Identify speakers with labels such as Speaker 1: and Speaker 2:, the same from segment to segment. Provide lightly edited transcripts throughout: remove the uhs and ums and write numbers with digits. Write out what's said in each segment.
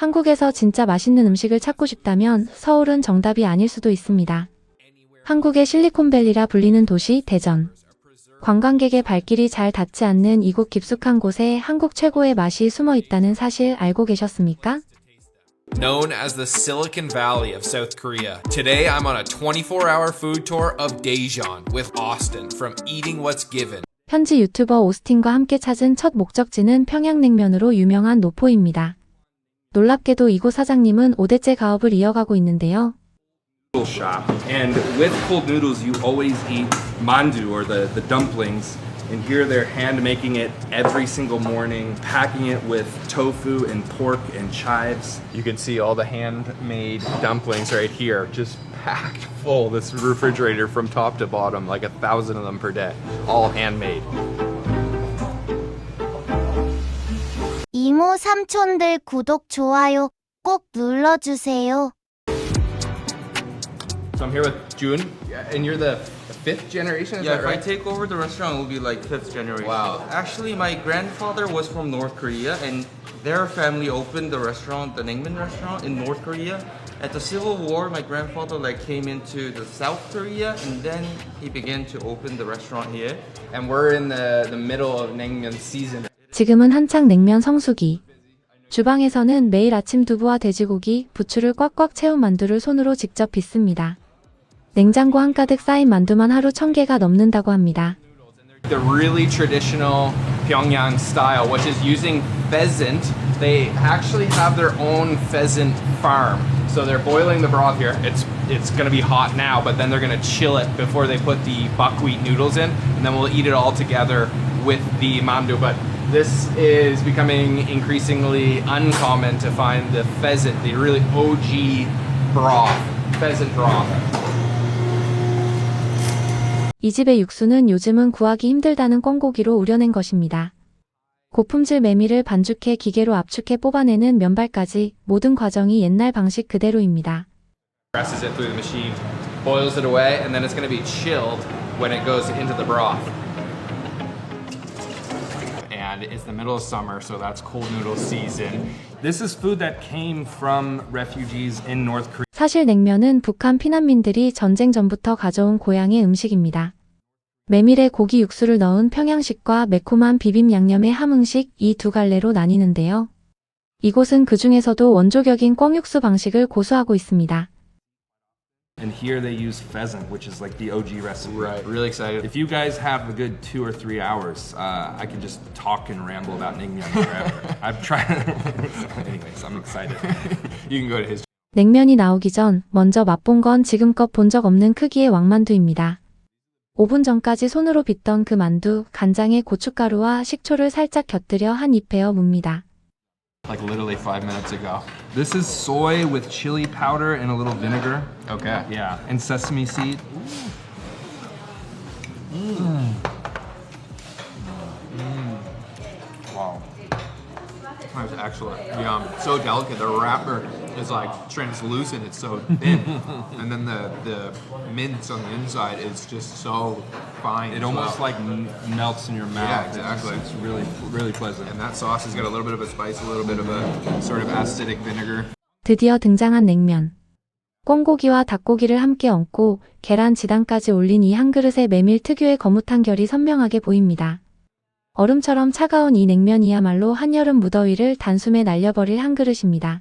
Speaker 1: 한국에서 진짜 맛있는 음식을 찾고 싶다면 서울은 정답이 아닐 수도 있습니다. 한국의 실리콘밸리라 불리는 도시 대전. 관광객의 발길이 잘 닿지 않는 이곳 깊숙한 곳에 한국 최고의 맛이 숨어 있다는 사실 알고 계셨습니까?
Speaker 2: Known as the Silicon Valley of South Korea. Today I'm on a 24-hour food tour of Daejeon with Austin from Eating What's Given.
Speaker 1: 현지 유튜버 오스틴과 함께 찾은 첫 목적지는 평양냉면으로 유명한 노포입니다. 놀랍게도 이곳 사장님은 5대째 가업을 이어가고 있는데요.
Speaker 3: Shop. And with cold noodles, you always eat mandu or the dumplings. And here they're hand making it every single morning, packing it with tofu and pork and chives.
Speaker 2: You can see all the handmade dumplings right here, just packed full. This refrigerator from top to bottom, like 1,000 of them per day, all handmade.
Speaker 4: 이모 삼촌들 구독 좋아요 꼭 눌러주세요.
Speaker 2: So I'm here with Jun, and you're the fifth generation, is
Speaker 5: Yeah,
Speaker 2: that
Speaker 5: if I
Speaker 2: right?
Speaker 5: take over the restaurant, it will be like fifth generation.
Speaker 2: Wow.
Speaker 5: Actually, my grandfather was from North Korea, and their family opened the restaurant, the Naengmyeon restaurant in North Korea. At the Civil War, my grandfather came into the South Korea, and then he began to open the restaurant here.
Speaker 2: And we're in the middle of Naengmyeon season.
Speaker 1: 지금은 한창 냉면 성수기. 주방에서는 매일 아침 두부와 돼지고기, 부추를 꽉꽉 채운 만두를 손으로 직접 빚습니다. 냉장고 한가득 쌓인 만두만 하루 1,000개가 넘는다고 합니다.
Speaker 2: The really traditional Pyongyang style, which is using pheasant. They actually have their own pheasant farm. So they're boiling the broth here. It's going to be hot now, but then they're going to chill it before they put the buckwheat noodles in, and then we'll eat it all together with the mandu. But this is becoming increasingly uncommon to find the pheasant, the really OG broth, pheasant broth.
Speaker 1: 이 집의 육수는 요즘은 구하기 힘들다는 꿩고기로 우려낸 것입니다. 고품질 메밀을 반죽해 기계로 압축해 뽑아내는 면발까지 모든 과정이 옛날 방식 그대로입니다.
Speaker 2: Presses it through the machine, boils it away, and then it's going to be chilled when it goes into the broth. And it's the middle of summer, so that's cold noodle season.
Speaker 3: This is food that came from refugees in North Korea.
Speaker 1: 사실 냉면은 북한 피난민들이 전쟁 전부터 가져온 고향의 음식입니다. 메밀에 고기 육수를 넣은 평양식과 매콤한 비빔 양념의 함흥식 이 두 갈래로 나뉘는데요. 이곳은 그 중에서도 원조격인 꿩육수 방식을 고수하고 있습니다.
Speaker 3: And here they use pheasant, which is like the OG recipe.
Speaker 2: Right, really excited.
Speaker 3: If you guys have a good 2 or 3 hours, I can just talk and ramble about Naengmyeon forever. I've tried. Anyways, I'm excited.
Speaker 2: You can go to his.
Speaker 1: 냉면이 나오기 전 먼저 맛본 건 지금껏 본 적 없는 크기의 왕만두입니다. 5분 전까지 손으로 빚던 그 만두, 간장에 고춧가루와 식초를 살짝 곁들여 한 입 베어 뭅니다.
Speaker 2: Like literally 5 minutes ago.
Speaker 3: This is soy with chili powder and a little vinegar.
Speaker 2: Okay.
Speaker 3: Yeah, and sesame seed.
Speaker 2: Wow. That's excellent. Yum. So delicate. The wrapper is like translucent. It's so thin, and then the mince on the inside is just so fine.
Speaker 3: It almost like melts in your mouth.
Speaker 2: Yeah, exactly.
Speaker 3: It's really pleasant.
Speaker 2: And that sauce has got a little bit of a spice, a little bit of a sort of acidic vinegar.
Speaker 1: 드디어 등장한 냉면. 꿩고기와 닭고기를 함께 얹고 계란 지단까지 올린 이 한 그릇의 메밀 특유의 거뭇한 결이 선명하게 보입니다. 얼음처럼 차가운 이 냉면이야말로 한여름 무더위를 단숨에 날려버릴 한 그릇입니다.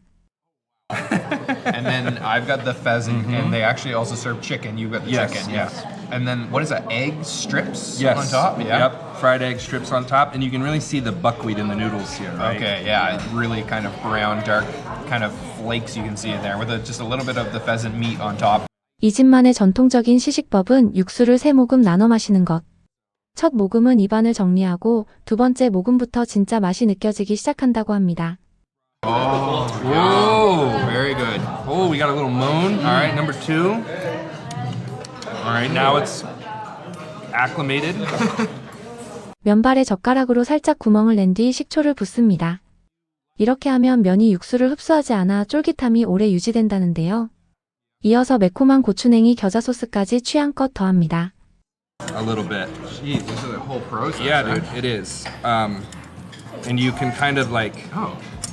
Speaker 2: And then I've got the pheasant, and they actually also serve chicken. You've got the
Speaker 3: Yes,
Speaker 2: chicken,
Speaker 3: yes.
Speaker 2: And then what is that? Egg strips
Speaker 3: Yes.
Speaker 2: on top. Yeah.
Speaker 3: Yep. Fried egg strips on top, and you can really see the buckwheat in the noodles here, right?
Speaker 2: Okay. Yeah. It's really kind of brown, dark, kind of flakes you can see in there, with just a little bit of the pheasant meat on top.
Speaker 1: 이 집만의 전통적인 시식법은 육수를 3모금 나눠 마시는 것. 첫 모금은 입안을 정리하고 두 번째 모금부터 진짜 맛이 느껴지기 시작한다고 합니다.
Speaker 2: Oh,
Speaker 3: Whoa.
Speaker 2: very good.
Speaker 3: Oh, we got a little moan. All right, number 2. All right, now it's acclimated.
Speaker 1: 면발에 젓가락으로 살짝 구멍을 낸 뒤 식초를 붓습니다. 이렇게 하면 면이 육수를 흡수하지 않아 쫄깃함이 오래 유지된다는데요. 이어서 매콤한 고추냉이 겨자 소스까지 취향껏 더합니다.
Speaker 3: A little bit.
Speaker 2: Jeez, this is a whole process.
Speaker 3: Yeah,
Speaker 2: right?
Speaker 3: dude, it is. and you can kind of like,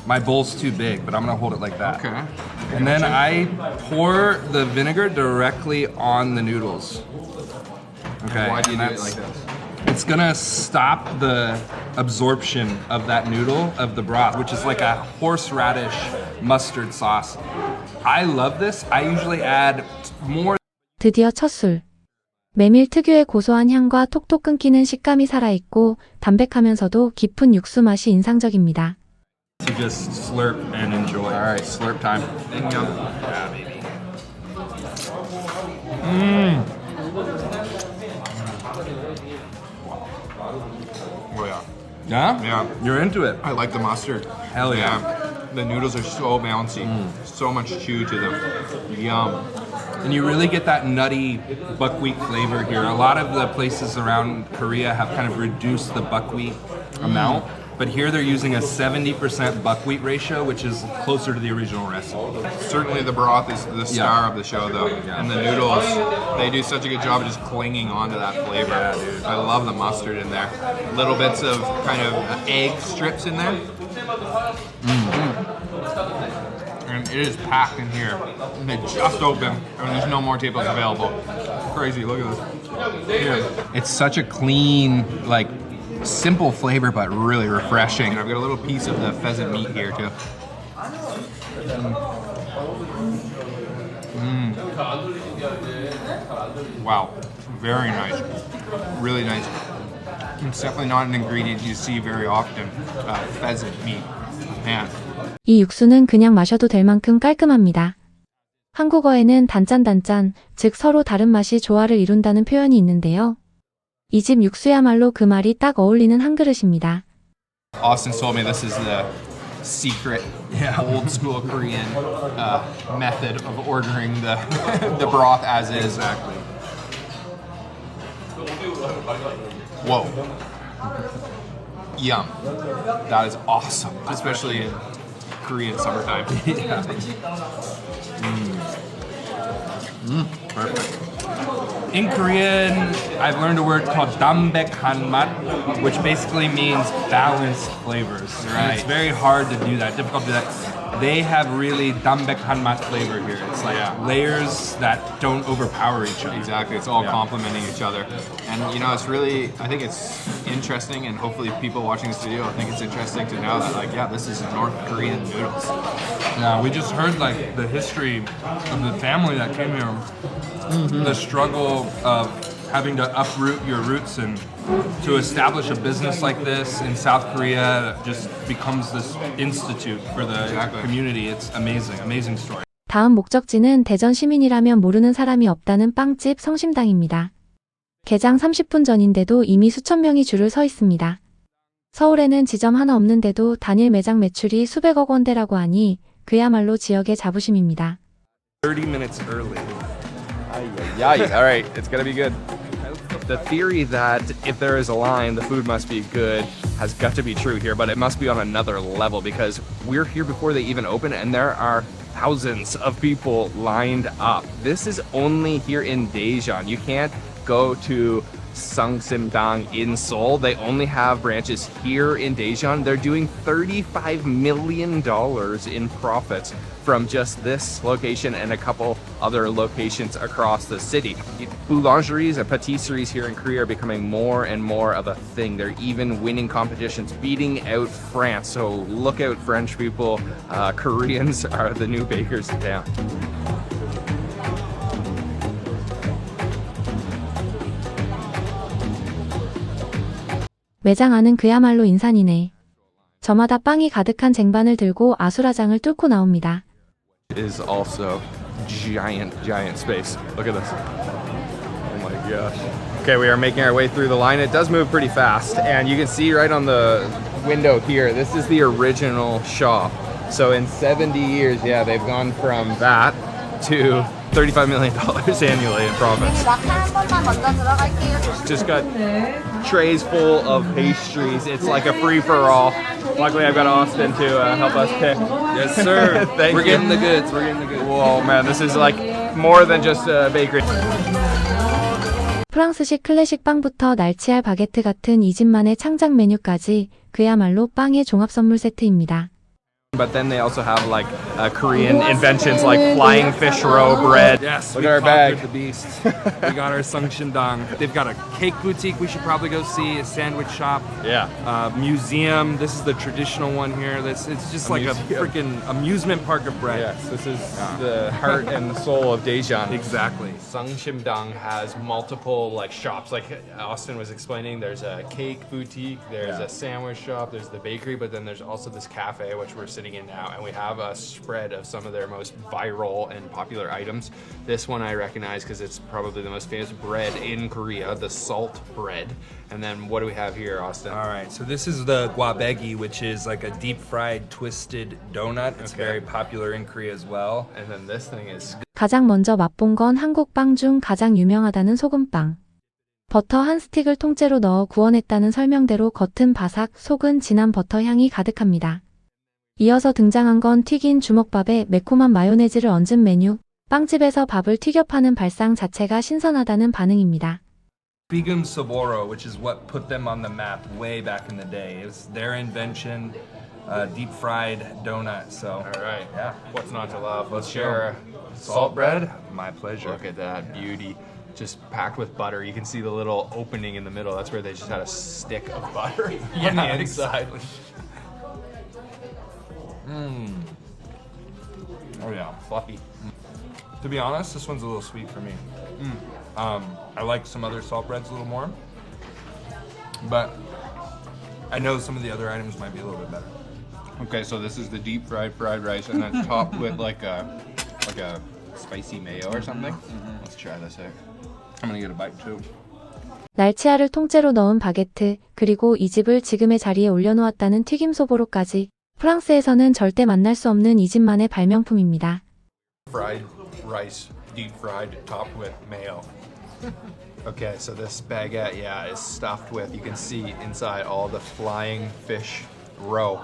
Speaker 3: my bowl's too big, but I'm gonna hold it like that.
Speaker 2: Okay.
Speaker 3: And then I pour the vinegar directly on the noodles. Okay.
Speaker 2: Why do you
Speaker 3: and
Speaker 2: do it
Speaker 3: that's-
Speaker 2: like this?
Speaker 3: It's gonna stop the absorption of that noodle of the broth, which is like a horseradish mustard sauce. I love this. I usually add more.
Speaker 1: 드디어 첫 술. 메밀 특유의 고소한 향과 톡톡 끊기는 식감이 살아있고 담백하면서도 깊은 육수 맛이 인상적입니다.
Speaker 3: To just slurp and enjoy.
Speaker 2: All right, slurp time.
Speaker 3: Yeah, baby.
Speaker 2: Oh yeah.
Speaker 3: Yeah?
Speaker 2: Yeah.
Speaker 3: You're into it.
Speaker 2: I like the mustard.
Speaker 3: Hell yeah.
Speaker 2: The noodles are so bouncy. So much chew to them. Yum.
Speaker 3: And you really get that nutty buckwheat flavor here. A lot of the places around Korea have kind of reduced the buckwheat amount, but here they're using a 70% buckwheat ratio, which is closer to the original recipe.
Speaker 2: Certainly the broth is the star of the show though.
Speaker 3: Yeah.
Speaker 2: And the noodles, they do such a good job of just clinging onto that flavor.
Speaker 3: Yeah, dude.
Speaker 2: I love the mustard in there. Little bits of kind of egg strips in there. And it is packed in here. And they just opened and there's no more tables available. Crazy, look at this. Here. It's such a clean, like, simple flavor, but really refreshing. And I've got a little piece of the pheasant meat here too. Wow, very nice. Really nice. It's definitely not an ingredient you see very often. Pheasant meat. Man.
Speaker 1: 이 육수는 그냥 마셔도 될 만큼 깔끔합니다. 한국어에는 단짠단짠, 즉 서로 다른 맛이 조화를 이룬다는 표현이 있는데요. 이 집 육수야말로 그 말이 딱 어울리는 한 그릇입니다.
Speaker 2: Austin told me this is the secret, old school Korean method of ordering the the broth as is.
Speaker 3: Exactly.
Speaker 2: Whoa. Yum. That is awesome, especially in Korean summertime.
Speaker 3: Perfect. In Korean, I've learned a word called dambaekhan mat, which basically means balanced flavors. And it's very hard to do that, difficult to do that. They have really dambaekhan mat flavor here. It's like layers that don't overpower each other.
Speaker 2: Exactly, it's all
Speaker 3: Yeah.
Speaker 2: complementing each other. And you know, it's really, I think it's interesting, and hopefully people watching this video, I think it's interesting to know that, like, yeah, this is North Korean noodles.
Speaker 3: Yeah, we just heard like the history of the family that came here, the struggle of having to uproot your roots and to establish a business like this in South Korea that just becomes this institute for the
Speaker 2: Exactly.
Speaker 3: community. It's amazing, amazing story.
Speaker 1: 다음 목적지는 대전 시민이라면 모르는 사람이 없다는 빵집 성심당입니다. 개장 30분 전인데도 이미 수천 명이 줄을 서 있습니다. 서울에는 지점 하나 없는데도 단일 매장 매출이 수백억 원대라고 하니 그야말로 지역의 자부심입니다.
Speaker 3: 30 minutes early.
Speaker 2: Yeah, all right, it's gonna be good. The theory that if there is a line, the food must be good has got to be true here, but it must be on another level because we're here before they even open and there are thousands of people lined up. This is only here in Daejeon. You can't go to Sangsimdang in Seoul. They only have branches here in Daejeon. They're doing $35 million in profits from just this location and a couple other locations across the city. Boulangeries and patisseries here in Korea are becoming more and more of a thing. They're even winning competitions, beating out France. So look out, French people. Koreans are the new bakers in town.
Speaker 1: 매장 안은 그야말로 인산이네. 저마다 빵이 가득한 쟁반을 들고 아수라장을 뚫고 나옵니다.
Speaker 2: Is also giant space. Look at this. Oh my gosh. Okay, we are making our way through the line. It does move pretty fast, and you can see right on the window here, this is the original shop. So in 70 years, yeah, they've gone from that to $35 million annually in profits.
Speaker 4: 마카 한 번만 먼저 들어갈게요.
Speaker 2: Just got trays full of pastries. It's like a free-for-all. Luckily, I've got Austin to help us pick.
Speaker 3: Yes, sir.
Speaker 2: Thank
Speaker 3: We're
Speaker 2: you.
Speaker 3: getting the goods. We're getting the goods.
Speaker 2: Whoa, man, this is like more than just a bakery.
Speaker 1: 프랑스식 클래식 빵부터 날치알 바게트 같은 이 집만의 창작 메뉴까지 그야말로 빵의 종합 선물 세트입니다.
Speaker 2: But then they also have like Korean inventions like flying fish roe bread.
Speaker 3: Yes,
Speaker 2: Look
Speaker 3: we
Speaker 2: at our bag.
Speaker 3: conquered the beast. We got our Sungshimdang. They've got a cake boutique we should probably go see, a sandwich shop,
Speaker 2: Yeah.
Speaker 3: museum. This is the traditional one here. It's just like a
Speaker 2: museum.
Speaker 3: freaking amusement park of bread.
Speaker 2: Yes, this is the heart and the soul of Daejeon.
Speaker 3: Exactly.
Speaker 2: Sungshimdang has multiple like shops. Like Austin was explaining, there's a cake boutique, there's a sandwich shop, there's the bakery, but then there's also this cafe which we're sitting in now, and we have a spread of some of their most viral and popular items. This one I recognize because it's probably the most famous bread in Korea, the salt bread. And then what do we have here, Austin?
Speaker 3: All right, so this is the gwabegi, which is like a deep fried twisted donut. It's
Speaker 2: Okay.
Speaker 3: very popular in Korea as well.
Speaker 2: And then this thing is
Speaker 1: 가장 먼저 맛본 건 한국 빵 중 가장 유명하다는 소금빵. 버터 한 스틱을 통째로 넣어 구워냈다는 설명대로 겉은 바삭, 속은 진한 버터 향이 가득합니다. 이어서 등장한 건 튀긴 주먹밥에 매콤한 마요네즈를 얹은 메뉴, 빵집에서 밥을 튀겨 파는 발상 자체가 신선하다는 반응입니다.
Speaker 3: Bigum Saboro, which is what put them on the map way back in the day. It was their invention, deep fried donut. So,
Speaker 2: all right.
Speaker 3: yeah.
Speaker 2: What's not to love? Let's
Speaker 3: go.
Speaker 2: share salt bread.
Speaker 3: My pleasure.
Speaker 2: Look at that beauty. Just packed with butter. You can see the little opening in the middle. That's where they just had a stick of butter on the inside.
Speaker 3: Oh yeah.
Speaker 2: Fluffy.
Speaker 3: To be honest, this one's a little sweet for me. I like some other salt breads a little more, but I know some of the other items might be a little bit better.
Speaker 2: Okay, so this is the deep fried rice, and then topped with like a spicy mayo or something. Let's try this out.
Speaker 3: I'm gonna get a bite too.
Speaker 1: 날치알을 통째로 넣은 바게트, 그리고 이 집을 지금의 자리에 올려놓았다는 튀김 소보로까지 프랑스에서는 절대 만날 수 없는 이 집만의 발명품입니다.
Speaker 2: Fried rice, deep fried, topped with mayo. Okay, so this baguette, yeah, is stuffed with, you can see inside all the flying fish roe.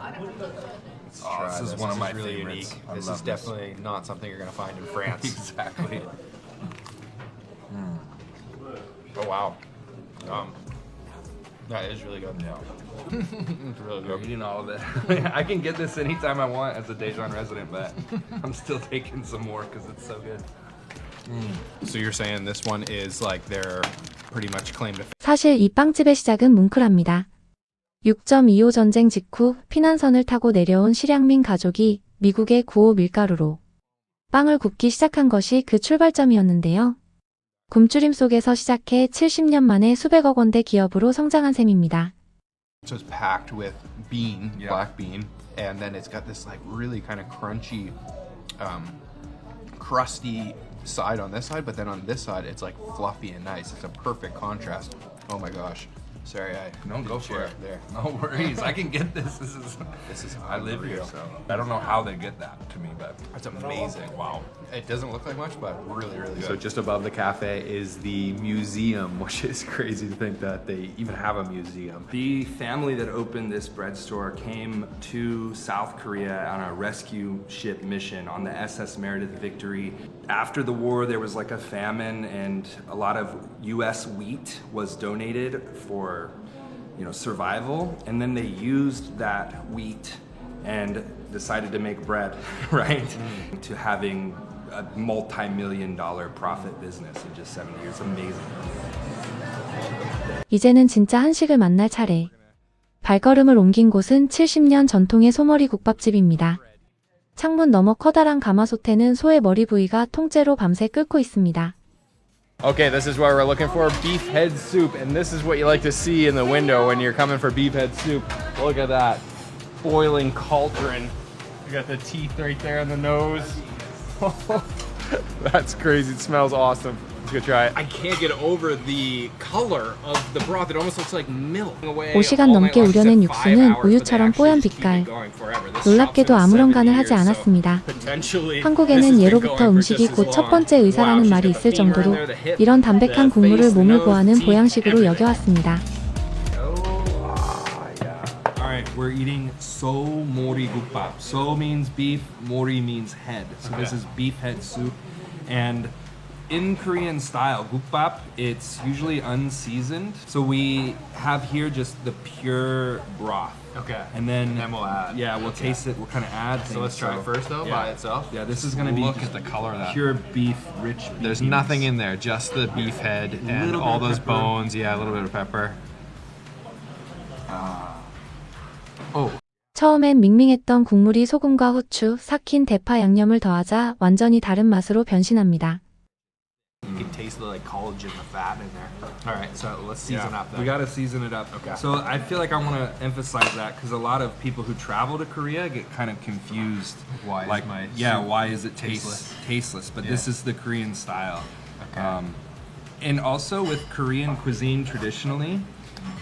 Speaker 3: This is one of my
Speaker 2: really
Speaker 3: favorites.
Speaker 2: unique.
Speaker 3: I
Speaker 2: This
Speaker 3: love
Speaker 2: is definitely not something you're gonna find in France.
Speaker 3: Exactly.
Speaker 2: Oh wow. That is really good.
Speaker 3: Yeah.
Speaker 2: It's really
Speaker 3: We're
Speaker 2: good.
Speaker 3: eating all of it. I can get this anytime I want as a Daejeon resident, but I'm still taking some more because it's so good.
Speaker 2: So you're saying this one is like their pretty much claim to
Speaker 1: 사실 이 빵집의 시작은 뭉클합니다. 6.25 전쟁 직후 피난선을 타고 내려온 실향민 가족이 미국의 구호 밀가루로 빵을 굽기 시작한 것이 그 출발점이었는데요. 굶주림 속에서 시작해 70년 만에 수백억 원대 기업으로 성장한 셈입니다.
Speaker 2: So it's packed with bean,
Speaker 3: Yeah.
Speaker 2: black bean, and then it's got this like really kind of crunchy, crusty side on this side, but then on this side it's like fluffy and nice. It's a perfect contrast. Oh my gosh. Sorry, I
Speaker 3: No, go
Speaker 2: didn't
Speaker 3: for
Speaker 2: share
Speaker 3: it.
Speaker 2: there.
Speaker 3: No worries. I can get this.
Speaker 2: This is
Speaker 3: I live here,
Speaker 2: unreal.
Speaker 3: so I don't know how they get that to me, but
Speaker 2: It's amazing. Wow. It doesn't look like much, but really, really good.
Speaker 6: So just above the cafe is the museum, which is crazy to think that they even have a museum.
Speaker 3: the family that opened this bread store came to South Korea on a rescue ship mission on the SS Meredith Victory. After the war, there was like a famine, and a lot of U.S. wheat was donated for, survival. And then they used that wheat and decided to make bread, right? To having a multi-million-dollar profit business in just 7 years. Amazing.
Speaker 1: 이제는 진짜 한식을 만날 차례. 발걸음을 옮긴 곳은 70년 전통의 소머리 국밥집입니다. 창문 너머 커다란 가마솥에는 소의 머리 부위가 통째로 밤새 끓고 있습니다.
Speaker 2: Okay, this is what we're looking for, beef head soup, and this is what you like to see in the window when you're coming for beef head soup. Look at that, boiling cauldron. You got the teeth right there on the nose. That's crazy, it smells awesome. Let's go try it. I can't get over the color of the broth. It almost looks like milk.
Speaker 1: 5시간 넘게 우려낸 육수는 우유처럼 뽀얀 빛깔. 놀랍게도 아무런 간을 하지 않았습니다. 한국에는 예로부터 음식이 곧 첫 번째 의사라는 말이 있을 정도로 이런 담백한 국물을 몸을 보하는 보양식으로 여겨왔습니다.
Speaker 3: Alright, we're eating so mori gukbap. So means beef, mori means head. So this is beef head soup. And in Korean style, gukbap, it's usually unseasoned. So we have here just the pure broth.
Speaker 6: Okay.
Speaker 3: And then
Speaker 6: we'll add.
Speaker 3: Yeah, we'll taste it. We'll kind of add things.
Speaker 6: So let's try it first though,
Speaker 3: yeah.
Speaker 6: by itself.
Speaker 3: Yeah, this is gonna be
Speaker 6: Look
Speaker 3: just
Speaker 6: at the color of that.
Speaker 3: pure beef, rich beef.
Speaker 6: There's nothing in there, just the beef head and
Speaker 3: Little
Speaker 6: all
Speaker 3: bit of
Speaker 6: those
Speaker 3: pepper.
Speaker 6: bones. Yeah, a little bit of pepper. Oh,
Speaker 1: 처음엔 밍밍했던 국물이 소금과 후추, 삭힌 대파 양념을 더하자 완전히 다른 맛으로 변신합니다.
Speaker 6: you can taste the like collagen, the fat in there. All right, so let's season up. Then.
Speaker 3: We gotta season it up.
Speaker 6: Okay.
Speaker 3: So I feel like I want to emphasize that because a lot of people who travel to Korea get kind of confused.
Speaker 6: Why is
Speaker 3: like,
Speaker 6: my soup
Speaker 3: why is it
Speaker 6: tasteless?
Speaker 3: tasteless? But
Speaker 6: Yeah.
Speaker 3: this is the Korean style.
Speaker 6: Okay.
Speaker 3: And also with Korean cuisine traditionally,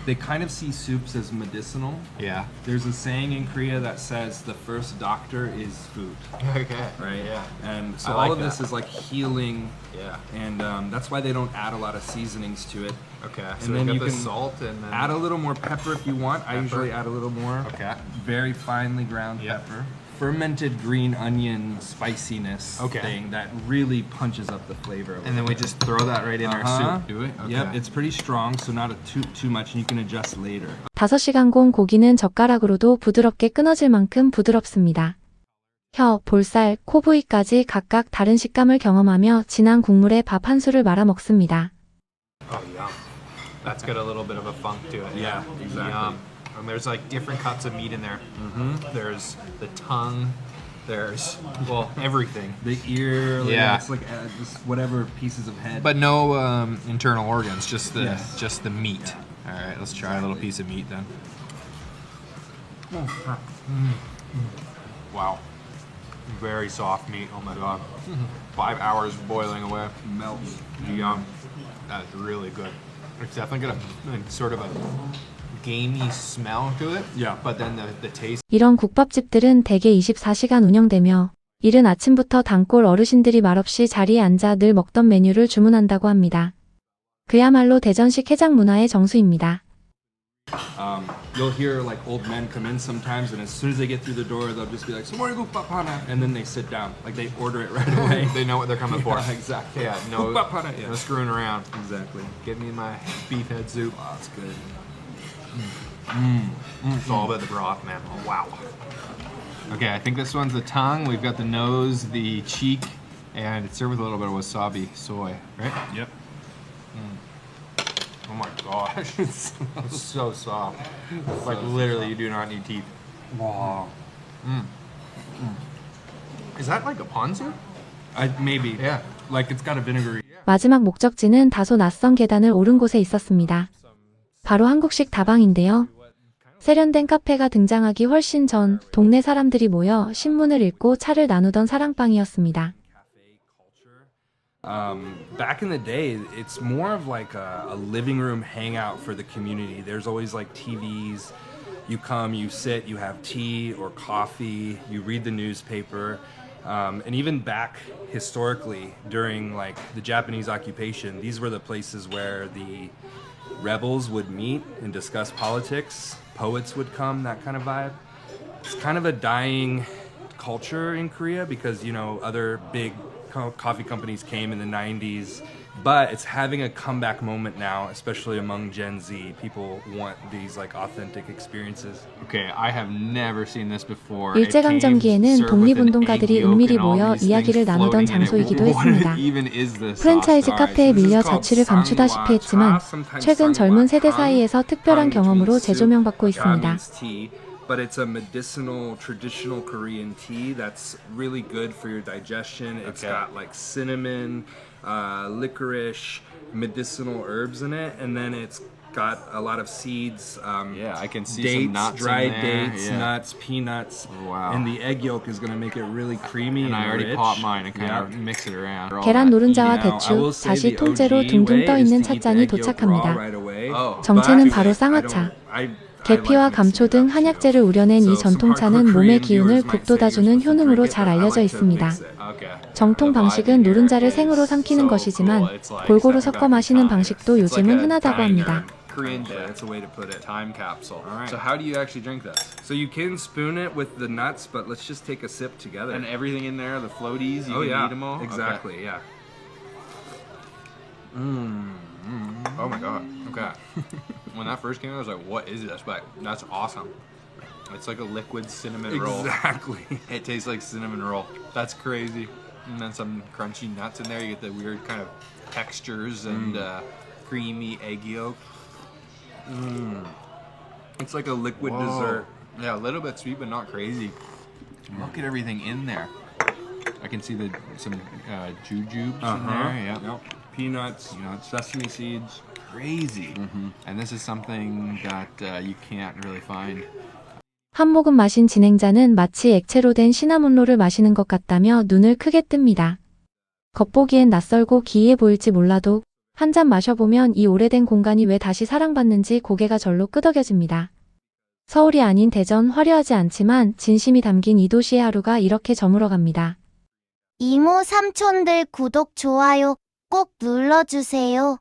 Speaker 3: they kind of see soups as medicinal.
Speaker 6: Yeah.
Speaker 3: There's a saying in Korea that says the first doctor is food,
Speaker 6: Okay.
Speaker 3: right?
Speaker 6: Yeah.
Speaker 3: And so
Speaker 6: I like
Speaker 3: all of this
Speaker 6: that.
Speaker 3: is like healing,
Speaker 6: Yeah.
Speaker 3: and that's why they don't add a lot of seasonings to it.
Speaker 6: Okay. So
Speaker 3: And
Speaker 6: we
Speaker 3: then
Speaker 6: got
Speaker 3: you
Speaker 6: the
Speaker 3: can
Speaker 6: salt and then
Speaker 3: Add a little more pepper if you want. I usually add a little more.
Speaker 6: Okay.
Speaker 3: Very finely ground
Speaker 6: Yep.
Speaker 3: pepper. Fermented green onion spiciness
Speaker 6: Okay.
Speaker 3: thing that really punches up the flavor.
Speaker 6: And then we just throw that right in our soup, do we? Okay.
Speaker 3: Yep, it's pretty strong, so not too much, and you can adjust later.
Speaker 1: 5시간 공 고기는 젓가락으로도 부드럽게 끊어질 만큼 부드럽습니다. 혀, 볼살, 코 부위까지 각각 다른 식감을 경험하며 진한 국물에 밥 한 술을 말아 먹습니다.
Speaker 6: Oh, yum. That's got a little bit of a funk to it.
Speaker 3: Yeah, exactly.
Speaker 6: Yum. And there's like different cuts of meat in there. Mm-hmm. There's the tongue. There's, well, everything.
Speaker 3: The ear,
Speaker 6: Yeah.
Speaker 3: it's like just whatever pieces of head.
Speaker 6: But no internal organs, just the
Speaker 3: Yes.
Speaker 6: just the meat. All right, let's try a little piece of meat then. Wow. Very soft meat. Oh my god. 5 hours boiling away.
Speaker 3: melts.
Speaker 6: Yum. That's really good. It's definitely got a sort of a gamey smell to it.
Speaker 3: Yeah.
Speaker 6: But then the taste.
Speaker 1: 이런 국밥집들은 대개 24시간 운영되며 이른 아침부터 단골 어르신들이 말없이 자리에 앉아 늘 먹던 메뉴를 주문한다고 합니다. 그야말로 대전식 해장 문화의 정수입니다.
Speaker 3: You'll hear like old men come in sometimes, and as soon as they get through the door, they'll just be like, "Somewhere gukbap hana," and then they sit down, like they order it right away.
Speaker 6: They know what they're coming for.
Speaker 3: Yeah, exactly.
Speaker 6: Yeah, no,
Speaker 3: Gukbap hana, yeah.
Speaker 6: no screwing around.
Speaker 3: Exactly.
Speaker 6: Give me my beef head soup.
Speaker 3: Oh, that's good.
Speaker 6: It's all about the broth, man. Oh, wow. Okay, I think this one's the tongue. We've got the nose, the cheek, and it's served with a little bit of wasabi soy, right?
Speaker 3: Yep.
Speaker 6: Oh my gosh, it's so soft. Like literally, you do not need teeth.
Speaker 3: Wow.
Speaker 6: Is that like a ponzu?
Speaker 3: Maybe.
Speaker 6: Yeah.
Speaker 3: Like it's got a vinegary.
Speaker 1: 마지막 목적지는 다소 낯선 계단을 오른 곳에 있었습니다. 바로 한국식 다방인데요. 세련된 카페가 등장하기 훨씬 전 동네 사람들이 모여 신문을 읽고 차를 나누던 사랑방이었습니다.
Speaker 3: Back in the day, it's more of like a living room hangout for the community. There's always like TVs. You come, you sit, you have tea or coffee, you read the newspaper. And even back historically, during like the Japanese occupation, these were the places where the rebels would meet and discuss politics. Poets would come, that kind of vibe. It's kind of a dying culture in Korea because, you know, other big coffee companies came in the 90s, but it's having a comeback moment now, especially among Gen Z. People want these like authentic experiences.
Speaker 6: Okay, I have never seen this before.
Speaker 1: 일제강점기에는 독립운동가들이 은밀히 모여 이야기를 나누던 장소이기도 했습니다. 프랜차이즈 카페에 밀려 자취를 감추다시피 했지만 최근 젊은 세대 사이에서 특별한 경험으로 재조명받고 있습니다.
Speaker 3: But it's a medicinal, traditional Korean tea that's really good for your digestion. It's got like cinnamon, licorice, medicinal herbs in it, and then it's got a lot of seeds.
Speaker 6: Yeah, I can see
Speaker 3: dates,
Speaker 6: some nuts
Speaker 3: dried
Speaker 6: in there.
Speaker 3: dates,
Speaker 6: Yeah.
Speaker 3: nuts, peanuts.
Speaker 6: Wow.
Speaker 3: And the egg yolk is going to make it really creamy
Speaker 6: And
Speaker 3: and
Speaker 6: I already
Speaker 3: rich.
Speaker 6: popped mine and kind
Speaker 3: Yeah.
Speaker 6: of mix it around.
Speaker 1: 계란 노른자와
Speaker 3: Now, I
Speaker 1: 대추,
Speaker 3: will say
Speaker 1: 다시
Speaker 3: the
Speaker 1: 통째로
Speaker 3: OG
Speaker 1: 둥둥
Speaker 3: way
Speaker 1: 떠
Speaker 3: is
Speaker 1: 있는
Speaker 3: to eat
Speaker 1: 찻잔이
Speaker 3: the egg yolk raw
Speaker 1: 도착합니다.
Speaker 3: right away.
Speaker 6: Oh.
Speaker 1: 정체는
Speaker 3: But
Speaker 1: 바로
Speaker 3: I
Speaker 1: 쌍화차.
Speaker 3: don't-
Speaker 1: 계피와 감초 등 한약재를 우려낸 이 전통차는 몸의 기운을 북돋아주는 효능으로 잘 알려져 있습니다. 정통 방식은 노른자를 생으로 삼키는 것이지만 골고루 섞어 마시는 방식도 요즘은 흔하다고 합니다.
Speaker 6: Korean
Speaker 3: Yeah, that's a way to put it.
Speaker 6: time capsule.
Speaker 3: Alright.
Speaker 6: So how do you actually drink this?
Speaker 3: So you can spoon it with the nuts, but let's just take a sip together.
Speaker 6: And everything in there, the floaties, you
Speaker 3: oh
Speaker 6: can
Speaker 3: yeah,
Speaker 6: eat them all?
Speaker 3: exactly. Yeah.
Speaker 6: Oh my god. Okay. When that first came out, I was like, what is this? But that's awesome. It's like a liquid cinnamon roll.
Speaker 3: Exactly.
Speaker 6: It tastes like cinnamon roll. That's crazy. And then some crunchy nuts in there. You get the weird kind of textures and creamy egg yolk.
Speaker 3: It's like a liquid
Speaker 6: Whoa.
Speaker 3: dessert.
Speaker 6: Yeah, a little bit sweet, but not crazy. Look at everything in there. I can see some jujubes in there. Yeah.
Speaker 3: Yep. Peanuts, sesame seeds.
Speaker 6: Crazy. And this is something that you can't really find.
Speaker 1: 한 모금 마신 진행자는 마치 액체로 된 시나몬롤을 마시는 것 같다며 눈을 크게 뜹니다. 겉보기엔 낯설고 기이해 보일지 몰라도 한 잔 마셔보면 이 오래된 공간이 왜 다시 사랑받는지 고개가 절로 끄덕여집니다. 서울이 아닌 대전, 화려하지 않지만 진심이 담긴 이 도시의 하루가 이렇게 저물어갑니다.
Speaker 4: 이모 삼촌들 구독 좋아요 꼭 눌러주세요.